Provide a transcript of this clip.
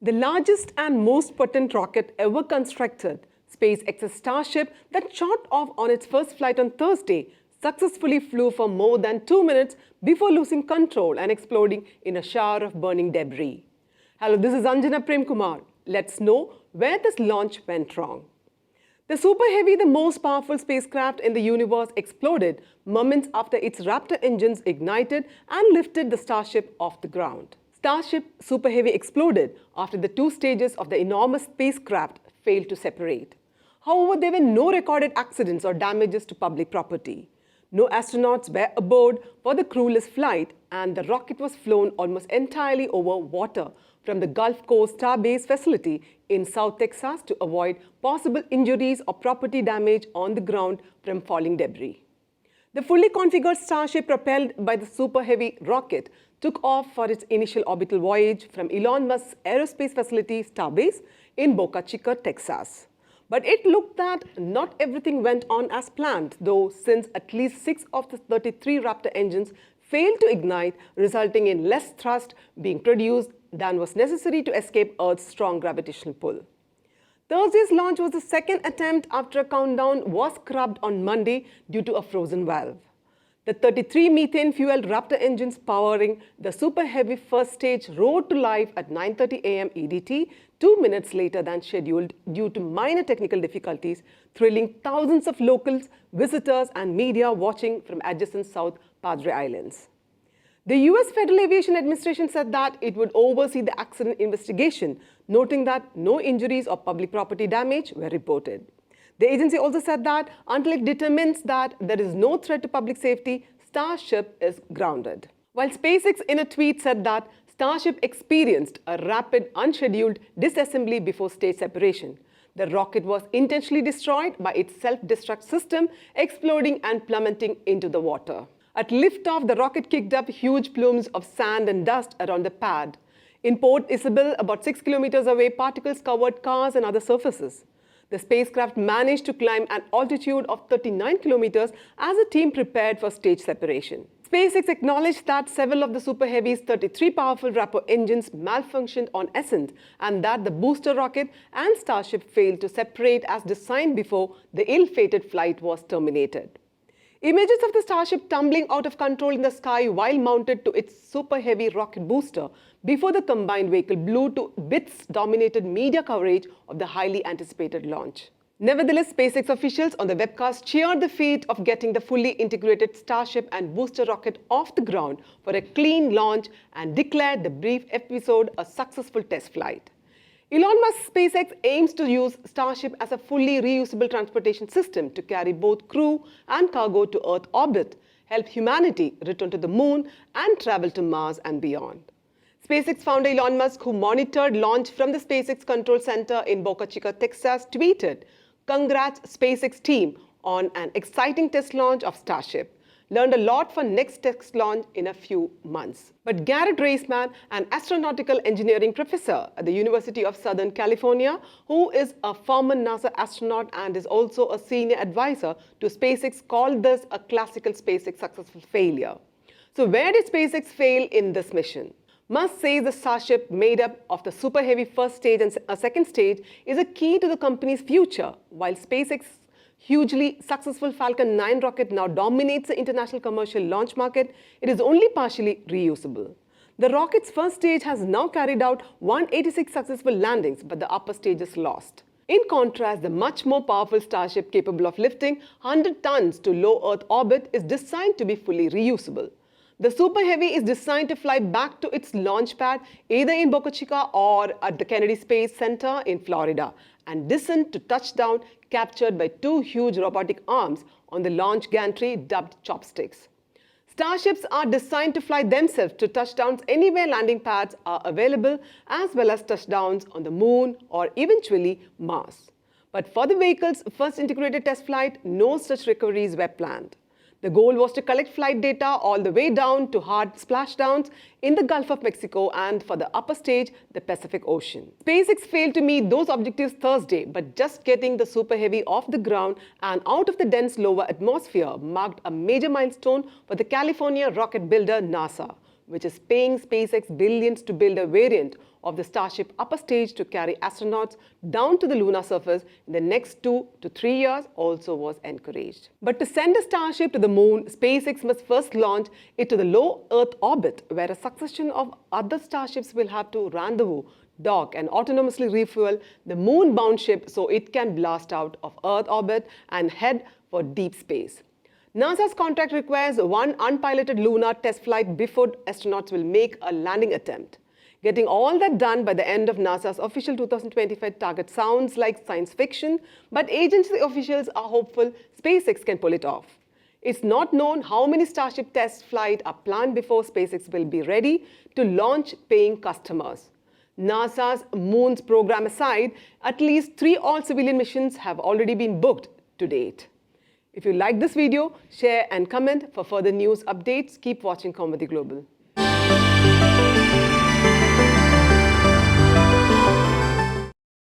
The largest and most potent rocket ever constructed, SpaceX's Starship, that shot off on its first flight on Thursday, successfully flew for more than 2 minutes before losing control and exploding in a shower of burning debris. Hello, this is Anjana Premkumar. Let's know where this launch went wrong. The Super Heavy, the most powerful spacecraft in the universe, exploded moments after its Raptor engines ignited and lifted the Starship off the ground. Starship Super Heavy exploded after the two stages of the enormous spacecraft failed to separate. However, there were no recorded accidents or damages to public property. No astronauts were aboard for the crewless flight, and the rocket was flown almost entirely over water from the Gulf Coast Starbase facility in South Texas to avoid possible injuries or property damage on the ground from falling debris. The fully configured Starship, propelled by the Super Heavy rocket, took off for its initial orbital voyage from Elon Musk's aerospace facility Starbase in Boca Chica, Texas. But it looked that not everything went on as planned, though, since at least 6 of the 33 Raptor engines failed to ignite, resulting in less thrust being produced than was necessary to escape Earth's strong gravitational pull. Thursday's launch was the second attempt after a countdown was scrubbed on Monday due to a frozen valve. The 33 methane-fueled Raptor engines powering the Super Heavy first stage roared to life at 9:30 a.m. EDT, 2 minutes later than scheduled due to minor technical difficulties, thrilling thousands of locals, visitors, and media watching from adjacent South Padre Islands. The U.S. Federal Aviation Administration said that it would oversee the accident investigation, noting that no injuries or public property damage were reported. The agency also said that until it determines that there is no threat to public safety, Starship is grounded. While SpaceX in a tweet said that Starship experienced a rapid, unscheduled disassembly before stage separation. The rocket was intentionally destroyed by its self-destruct system, exploding and plummeting into the water. At liftoff, the rocket kicked up huge plumes of sand and dust around the pad. In Port Isabel, about 6 kilometers away, particles covered cars and other surfaces. The spacecraft managed to climb an altitude of 39 kilometers as the team prepared for stage separation. SpaceX acknowledged that several of the Super Heavy's 33 powerful Raptor engines malfunctioned on ascent, and that the booster rocket and Starship failed to separate as designed before the ill-fated flight was terminated. Images of the Starship tumbling out of control in the sky while mounted to its Super Heavy rocket booster before the combined vehicle blew to bits dominated media coverage of the highly anticipated launch. Nevertheless, SpaceX officials on the webcast cheered the feat of getting the fully integrated Starship and booster rocket off the ground for a clean launch and declared the brief episode a successful test flight. Elon Musk's SpaceX aims to use Starship as a fully reusable transportation system to carry both crew and cargo to Earth orbit, help humanity return to the moon, and travel to Mars and beyond. SpaceX founder Elon Musk, who monitored launch from the SpaceX Control Center in Boca Chica, Texas, tweeted, "Congrats SpaceX team on an exciting test launch of Starship. Learned a lot for next test launch in a few months." But Garrett Reisman, an astronautical engineering professor at the University of Southern California, who is a former NASA astronaut and is also a senior advisor to SpaceX, called this a classical SpaceX successful failure. So where did SpaceX fail in this mission? Musk says the Starship, made up of the Super Heavy first stage and a second stage, is a key to the company's future, while SpaceX's hugely successful Falcon 9 rocket now dominates the international commercial launch market. It is only partially reusable. The rocket's first stage has now carried out 186 successful landings, but the upper stage is lost. In contrast, the much more powerful Starship, capable of lifting 100 tons to low Earth orbit, is designed to be fully reusable. The Super Heavy is designed to fly back to its launch pad either in Boca Chica or at the Kennedy Space Center in Florida and descend to touchdown, captured by 2 huge robotic arms on the launch gantry dubbed chopsticks. Starships are designed to fly themselves to touchdowns anywhere landing pads are available, as well as touchdowns on the moon or eventually Mars. But for the vehicle's first integrated test flight, no such recoveries were planned. The goal was to collect flight data all the way down to hard splashdowns in the Gulf of Mexico and, for the upper stage, the Pacific Ocean. SpaceX failed to meet those objectives Thursday, but just getting the Super Heavy off the ground and out of the dense lower atmosphere marked a major milestone for the California rocket builder NASA, which is paying SpaceX billions to build a variant of the Starship upper stage to carry astronauts down to the lunar surface in the next 2 to 3 years, also was encouraged. But to send a Starship to the moon, SpaceX must first launch it to the low Earth orbit, where a succession of other Starships will have to rendezvous, dock and autonomously refuel the moon-bound ship so it can blast out of Earth orbit and head for deep space. NASA's contract requires one unpiloted lunar test flight before astronauts will make a landing attempt. Getting all that done by the end of NASA's official 2025 target sounds like science fiction, but agency officials are hopeful SpaceX can pull it off. It's not known how many Starship test flights are planned before SpaceX will be ready to launch paying customers. NASA's Moon's program aside, at least 3 all-civilian missions have already been booked to date. If you like this video, share and comment. For further news updates, keep watching Kaumudy Global.